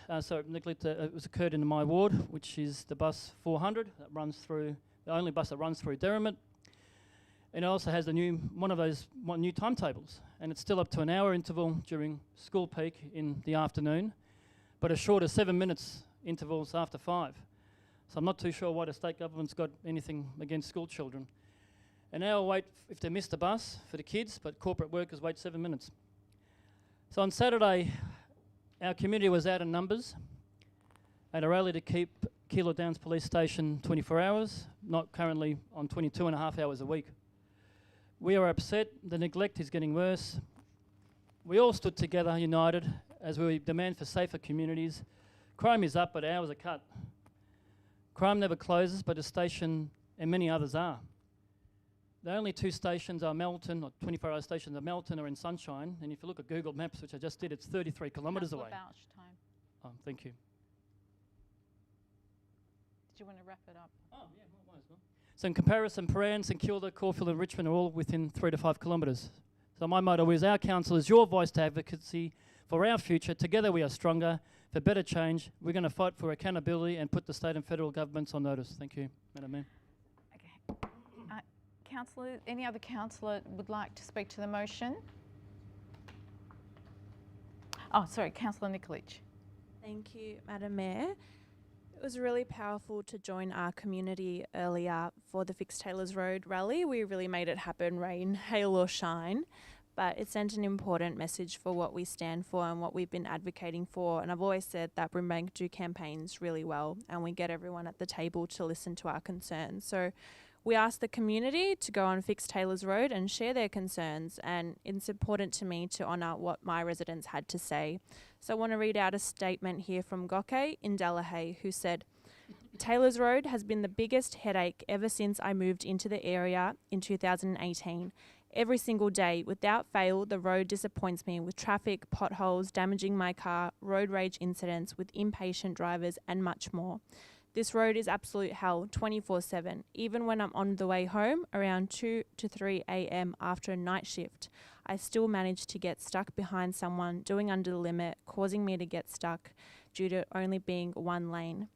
S5: was occurred in my ward, which is the bus 400 that runs through, the only bus that runs through Derrimut. And it also has one of those new timetables, and it's still up to an hour interval during school peak in the afternoon, but a shorter 7 minutes intervals after 5. So I'm not too sure why the state government's got anything against school children. An hour wait if they miss the bus for the kids, but corporate workers wait 7 minutes. So on Saturday, our community was out in numbers at a rally to keep Keilor Downs Police Station 24 hours, not currently on 22.5 hours a week. We are upset. The neglect is getting worse. We all stood together, united, as we demand for safer communities. Crime is up, but hours are cut. Crime never closes, but the station and many others are. The only two stations are Melton, or 24-hour stations are Melton or in Sunshine, and if you look at Google Maps, which I just did, it's 33 kilometres away.
S1: Bausch, time.
S5: Oh, thank you.
S1: Did you want to wrap it up?
S5: Oh, yeah, might as well. So in comparison, Paran, St Kilda, Caulfield and Richmond are all within 3 to 5 kilometres. So my motto is, our council is your voice to advocacy for our future. Together we are stronger. For better change, we're going to fight for accountability and put the state and federal governments on notice. Thank you, Madam Mayor.
S1: Okay. Councillor, any other councillor would like to speak to the motion? Oh, sorry, Councillor Nikolic.
S3: Thank you, Madam Mayor. was really powerful to join our community earlier for the Fix Taylors Road rally. We really made it happen, rain, hail or shine. But it sent an important message for what we stand for and what we've been advocating for. And I've always said that Brimbank do campaigns really well and we get everyone at the table to listen to our concerns. So we asked the community to go on Fix Taylors Road and share their concerns, and it's important to me to honour what my residents had to say. So I want to read out a statement here from Goke in Delahaye, who said, Taylors Road has been the biggest headache ever since I moved into the area in 2018. Every single day, without fail, the road disappoints me with traffic, potholes, damaging my car, road rage incidents with impatient drivers, and much more. This road is absolute hell 24/7. Even when I'm on the way home around 2 to 3 a.m. after a night shift, I still manage to get stuck behind someone doing under the limit, causing me to get stuck due to only being one lane.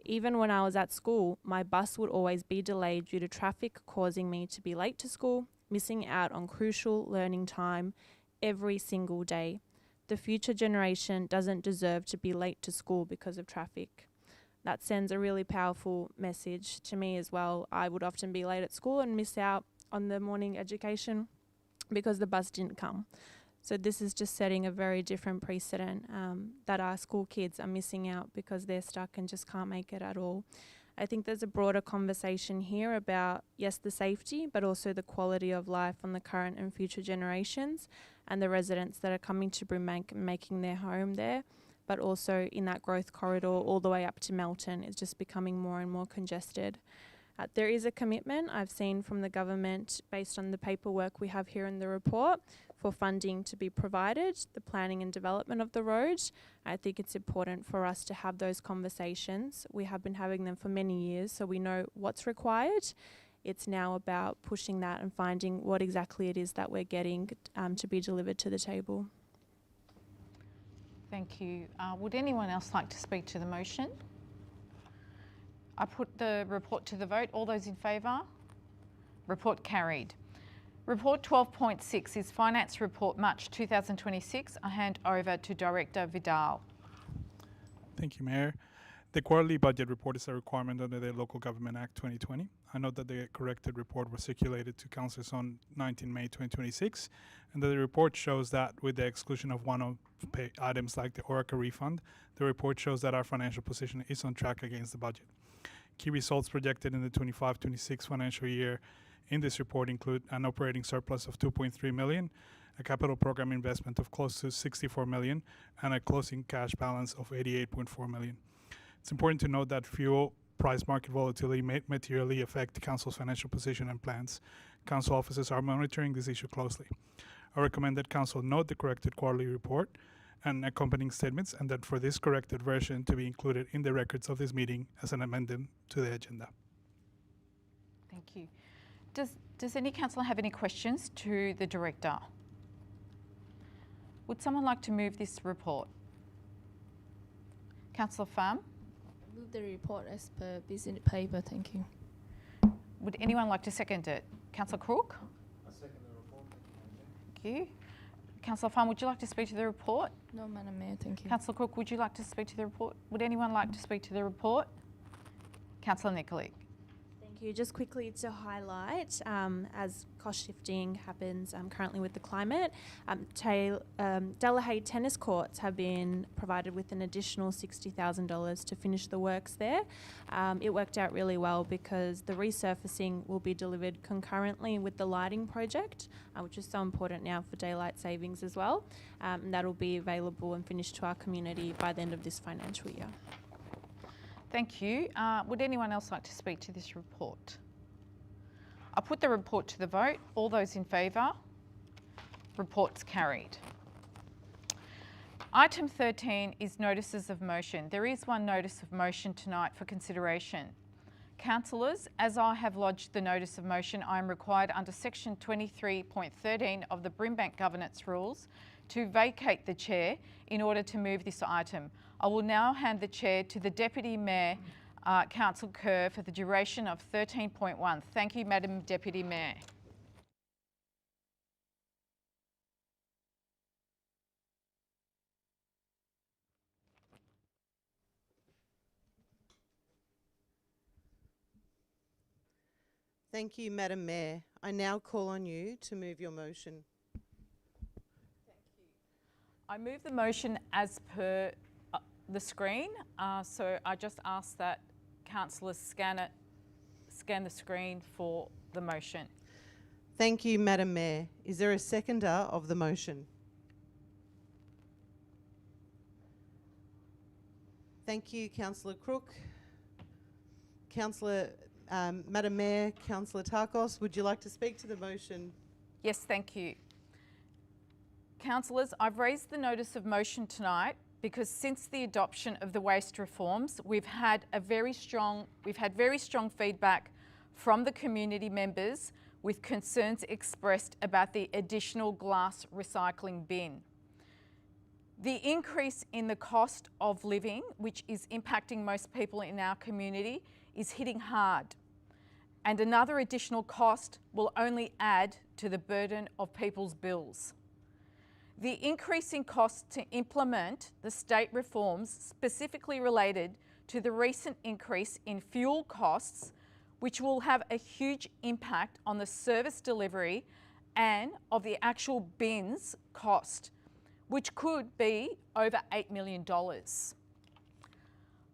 S3: Even when I was at school, my bus would always be delayed due to traffic, causing me to be late to school, missing out on crucial learning time every single day. The future generation doesn't deserve to be late to school because of traffic. That sends a really powerful message to me as well. I would often be late at school and miss out on the morning education because the bus didn't come. So this is just setting a very different precedent that our school kids are missing out because they're stuck and just can't make it at all. I think there's a broader conversation here about, yes, the safety, but also the quality of life on the current and future generations and the residents that are coming to Brimbank and making their home there, but also in that growth corridor all the way up to Melton is just becoming more and more congested. There is a commitment I've seen from the government based on the paperwork we have here in the report for funding to be provided, the planning and development of the road. I think it's important for us to have those conversations. We have been having them for many years, so we know what's required. It's now about pushing that and finding what exactly it is that we're getting to be delivered to the table.
S1: Thank you. Would anyone else like to speak to the motion? I put the report to the vote. All those in favour? Report carried. Report 12.6 is Finance Report March 2026. I hand over to Director Vidal.
S12: Thank you, Mayor. The quarterly budget report is a requirement under the Local Government Act 2020. I note that the corrected report was circulated to councillors on 19 May 2026, and that the report shows that with the exclusion of one-off items like the Oracle refund, the report shows that our financial position is on track against the budget. Key results projected in the 25-26 financial year in this report include an operating surplus of 2.3 million, a capital program investment of close to 64 million, and a closing cash balance of 88.4 million. It's important to note that fuel price market volatility may materially affect the council's financial position and plans. Council officers are monitoring this issue closely. I recommend that council note the corrected quarterly report and accompanying statements, and that for this corrected version to be included in the records of this meeting as an amendment to the agenda.
S1: Thank you. Does any councillor have any questions to the Director? Would someone like to move this report? Councillor Pham?
S8: Move the report as per business paper, thank you.
S1: Would anyone like to second it? Councillor Crook?
S9: I second the report.
S1: Thank you. Councillor Pham, would you like to speak to the report?
S8: No, Madam Mayor, thank you.
S1: Councillor Cook, would you like to speak to the report? Would anyone like to speak to the report? Councillor Nikolic.
S3: Thank you. Just quickly to highlight, as cost shifting happens currently with the climate, Delahaye tennis courts have been provided with an additional $60,000 to finish the works there. It worked out really well because the resurfacing will be delivered concurrently with the lighting project, which is so important now for daylight savings as well. And that'll be available and finished to our community by the end of this financial year.
S1: Thank you. Would anyone else like to speak to this report? I put the report to the vote. All those in favour? Report's carried. Item 13 is notices of motion. There is one notice of motion tonight for consideration. Councillors, as I have lodged the notice of motion, I am required under section 23.13 of the Brimbank Governance Rules to vacate the chair in order to move this item. I will now hand the chair to the Deputy Mayor, Councillor Kerr, for the duration of 13.1. Thank you, Madam Deputy Mayor.
S11: Thank you, Madam Mayor. I now call on you to move your motion.
S1: I move the motion as per the screen. So I just ask that councillors scan the screen for the motion.
S11: Thank you, Madam Mayor. Is there a seconder of the motion? Thank you, Councillor Crook. Madam Mayor, Councillor Tarkos, would you like to speak to the motion?
S1: Yes, thank you. Councillors, I've raised the notice of motion tonight because since the adoption of the waste reforms, we've had very strong feedback from the community members with concerns expressed about the additional glass recycling bin. The increase in the cost of living, which is impacting most people in our community, is hitting hard. And another additional cost will only add to the burden of people's bills. The increase in costs to implement the state reforms specifically related to the recent increase in fuel costs, which will have a huge impact on the service delivery and of the actual bins cost, which could be over $8 million.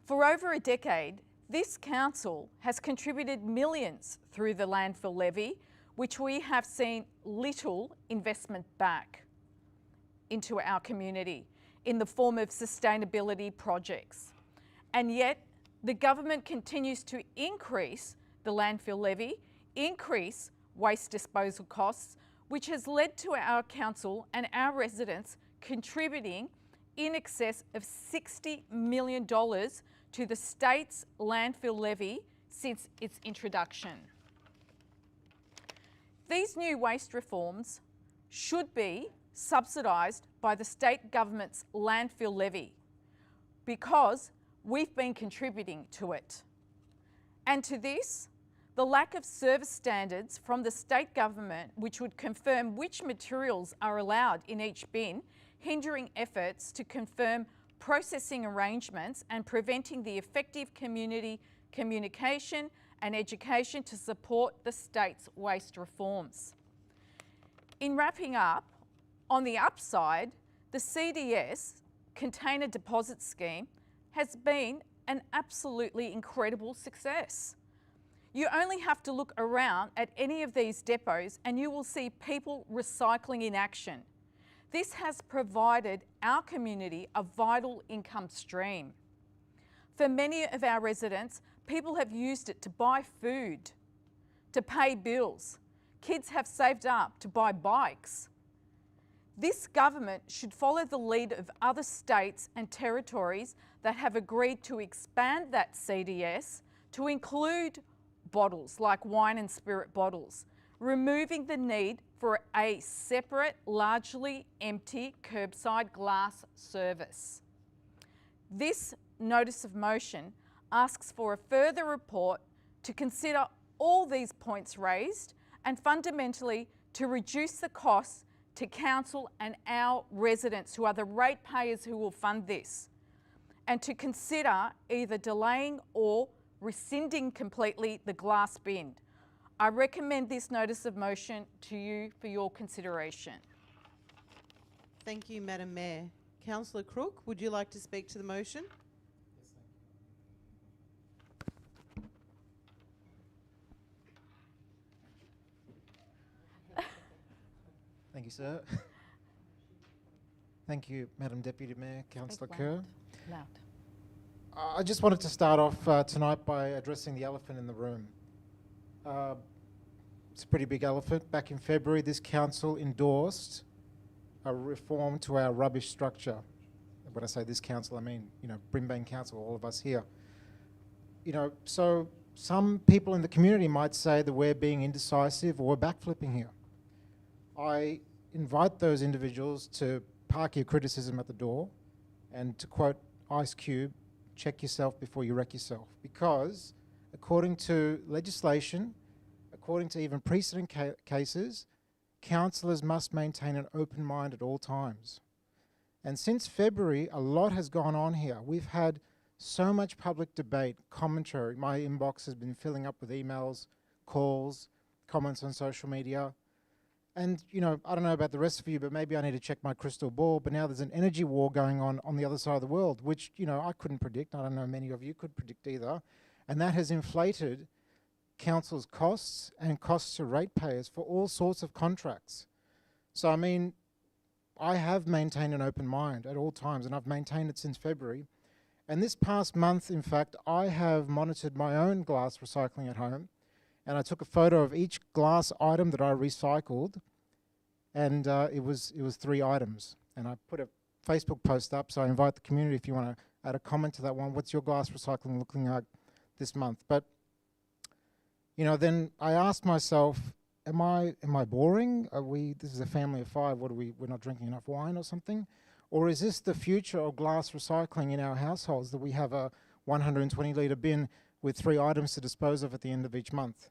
S1: For over a decade, this council has contributed millions through the landfill levy, which we have seen little investment back into our community in the form of sustainability projects. And yet, the government continues to increase the landfill levy, increase waste disposal costs, which has led to our council and our residents contributing in excess of $60 million to the state's landfill levy since its introduction. These new waste reforms should be subsidised by the state government's landfill levy because we've been contributing to it. And to this, the lack of service standards from the state government, which would confirm which materials are allowed in each bin, hindering efforts to confirm processing arrangements and preventing the effective community communication and education to support the state's waste reforms. In wrapping up, on the upside, the CDS, Container Deposit Scheme, has been an absolutely incredible success. You only have to look around at any of these depots and you will see people recycling in action. This has provided our community a vital income stream. For many of our residents, people have used it to buy food, to pay bills. Kids have saved up to buy bikes. This government should follow the lead of other states and territories that have agreed to expand that CDS to include bottles like wine and spirit bottles, removing the need for a separate, largely empty curbside glass service. This notice of motion asks for a further report to consider all these points raised and fundamentally to reduce the costs to council and our residents who are the ratepayers who will fund this, and to consider either delaying or rescinding completely the glass bin. I recommend this notice of motion to you for your consideration.
S11: Thank you, Madam Mayor. Councillor Crook, would you like to speak to the motion?
S9: Thank you, sir. Thank you, Madam Deputy Mayor, Councillor Kerr.
S1: Loud.
S9: I just wanted to start off tonight by addressing the elephant in the room. It's a pretty big elephant. Back in February, this council endorsed a reform to our rubbish structure. When I say this council, I mean, Brimbank Council, all of us here. So some people in the community might say that we're being indecisive or we're backflipping here. I invite those individuals to park your criticism at the door and, to quote Ice Cube, check yourself before you wreck yourself. Because according to legislation, according to even precedent cases, councillors must maintain an open mind at all times. And since February, a lot has gone on here. We've had so much public debate, commentary. My inbox has been filling up with emails calls, comments on social media. And, you know, I don't know about the rest of you, but maybe I need to check my crystal ball. But now there's an energy war going on the other side of the world, which, you know, I couldn't predict. I don't know many of you could predict either. And that has inflated council's costs and costs to ratepayers for all sorts of contracts. So, I mean, I have maintained an open mind at all times, and I've maintained it since February. And this past month, in fact, I have monitored my own glass recycling at home, and I took a photo of each glass item that I recycled, and it was 3 items. And I put a Facebook post up, so I invite the community if you want to add a comment to that one. What's your glass recycling looking like this month? But, you know, then I asked myself, am I boring? This is a family of 5, we're not drinking enough wine or something? Or is this the future of glass recycling in our households, that we have a 120 litre bin with 3 items to dispose of at the end of each month?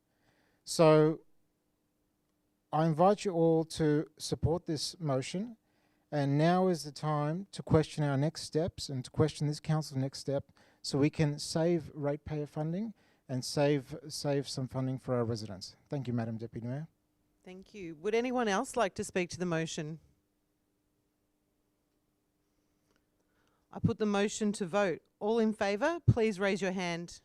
S9: So I invite you all to support this motion, and now is the time to question our next steps and to question this council's next step, so we can save ratepayer funding and save some funding for our residents. Thank you, Madam Deputy Mayor.
S11: Thank you. Would anyone else like to speak to the motion? I put the motion to vote. All in favour, please raise your hand.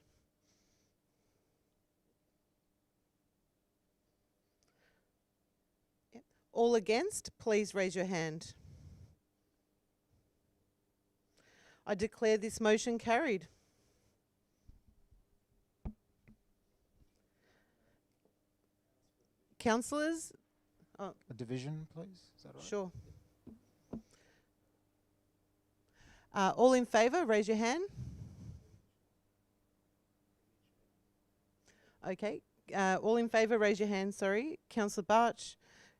S11: Yep. All against, please raise your hand. I declare this motion carried. Councillors? Oh,
S9: A division, please, is that right?
S11: sure. All in favour, raise your hand. Okay. All in favour, raise your hand, sorry. Councillor Barch,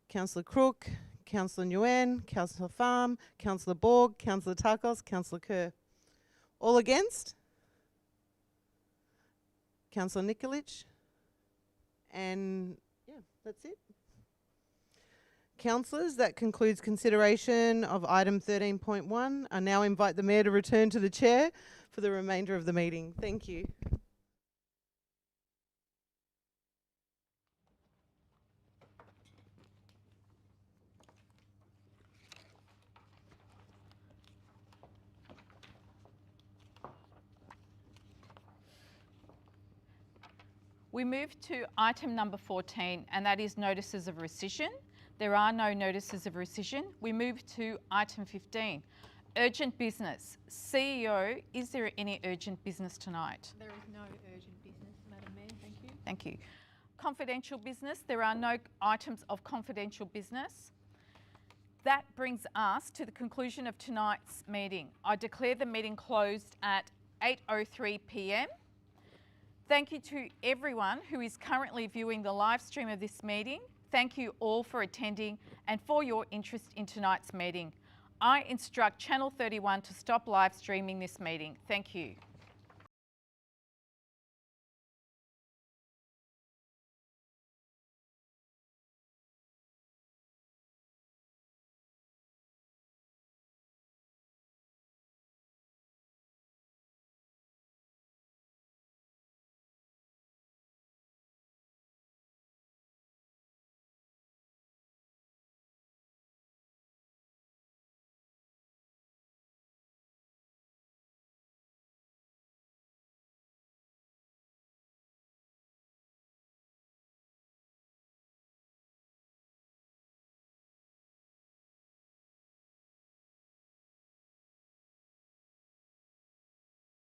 S11: Councillor Crook, Councillor Nguyen, Councillor Pham, Councillor Borg, Councillor Takos, Councillor Kerr. All against? Councillor Nikolic. And yeah, that's it. Councillors, that concludes consideration of item 13.1. I now invite the Mayor to return to the chair for the remainder of the meeting. Thank you.
S1: We move to item number 14, and that is notices of rescission. There are no notices of rescission. We move to item 15, urgent business. CEO, is there any urgent business tonight?
S13: There is no urgent business, Madam Mayor. Thank you.
S1: Thank you. Confidential business. There are no items of confidential business. That brings us to the conclusion of tonight's meeting. I declare the meeting closed at 8:03 p.m. Thank you to everyone who is currently viewing the live stream of this meeting. Thank you all for attending and for your interest in tonight's meeting. I instruct Channel 31 to stop live streaming this meeting. Thank you.